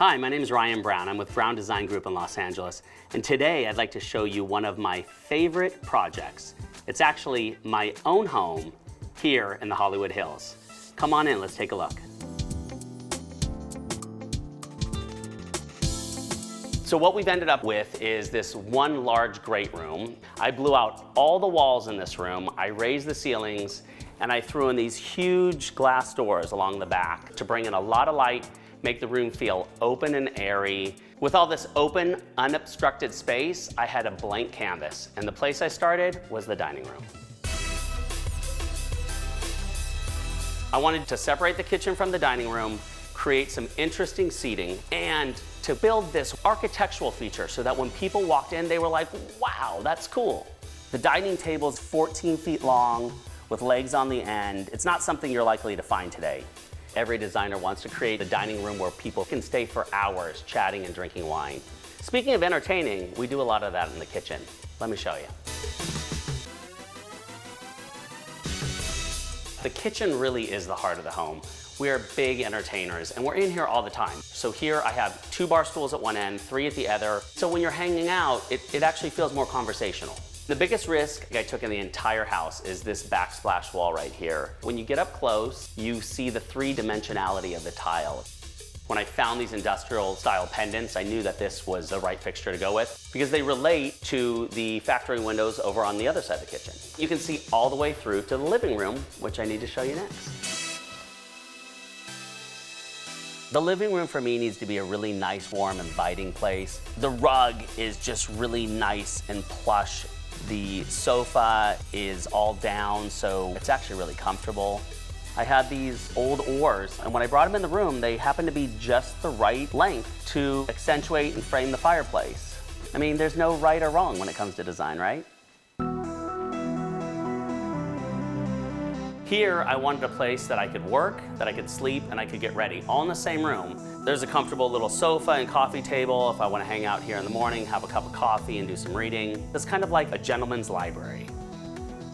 Hi, my name is Ryan Brown. I'm with Brown Design Group in Los Angeles, and today I'd like to show you one of my favorite projects. It's actually my own home here in the Hollywood Hills. Come on in, let's take a look. So what we've ended up with is this one large great room. I blew out all the walls in this room, I raised the ceilings, and I threw in these huge glass doors along the back to bring in a lot of light, make the room feel open and airy. With all this open, unobstructed space, I had a blank canvas, and the place I started was the dining room. I wanted to separate the kitchen from the dining room, create some interesting seating, and to build this architectural feature so that when people walked in, they were like, wow, that's cool. The dining table is 14 feet long with legs on the end. It's not something you're likely to find today. Every designer wants to create a dining room where people can stay for hours chatting and drinking wine. Speaking of entertaining, we do a lot of that in the kitchen. Let me show you. The kitchen really is the heart of the home. We are big entertainers, and we're in here all the time. So here I have 2 bar stools at one end, 3 at the other. So when you're hanging out, it actually feels more conversational. The biggest risk I took in the entire house is this backsplash wall right here. When you get up close, you see the 3-dimensionality of the tile. When I found these industrial style pendants, I knew that this was the right fixture to go with because they relate to the factory windows over on the other side of the kitchen. You can see all the way through to the living room, which I need to show you next. The living room for me needs to be a really nice, warm, inviting place. The rug is just really nice and plush. The sofa is all down, so it's actually really comfortable. I had these old oars, and when I brought them in the room, they happened to be just the right length to accentuate and frame the fireplace. I mean, there's no right or wrong when it comes to design, right? Here, I wanted a place that I could work, that I could sleep, and I could get ready, all in the same room. There's a comfortable little sofa and coffee table if I want to hang out here in the morning, have a cup of coffee, and do some reading. It's kind of like a gentleman's library.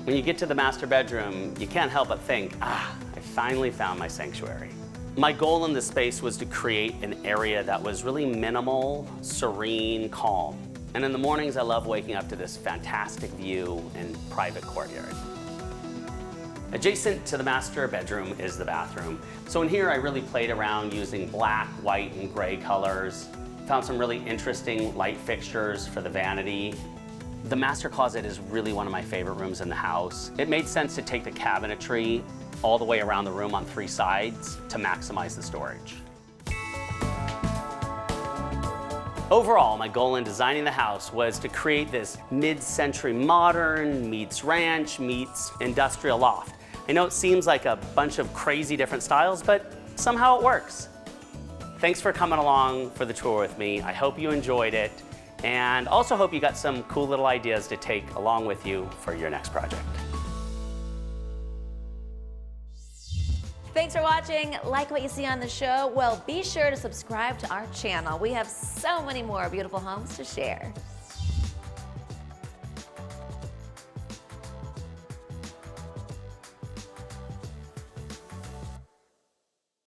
When you get to the master bedroom, you can't help but think, I finally found my sanctuary. My goal in this space was to create an area that was really minimal, serene, calm. And in the mornings, I love waking up to this fantastic view and private courtyard. Adjacent to the master bedroom is the bathroom. So in here, I really played around using black, white, and gray colors. Found some really interesting light fixtures for the vanity. The master closet is really one of my favorite rooms in the house. It made sense to take the cabinetry all the way around the room on 3 sides to maximize the storage. Overall, my goal in designing the house was to create this mid-century modern meets ranch meets industrial loft. I know it seems like a bunch of crazy different styles, but somehow it works. Thanks for coming along for the tour with me. I hope you enjoyed it, and also hope you got some cool little ideas to take along with you for your next project. Thanks for watching. Like what you see on the show? Well, be sure to subscribe to our channel. We have so many more beautiful homes to share.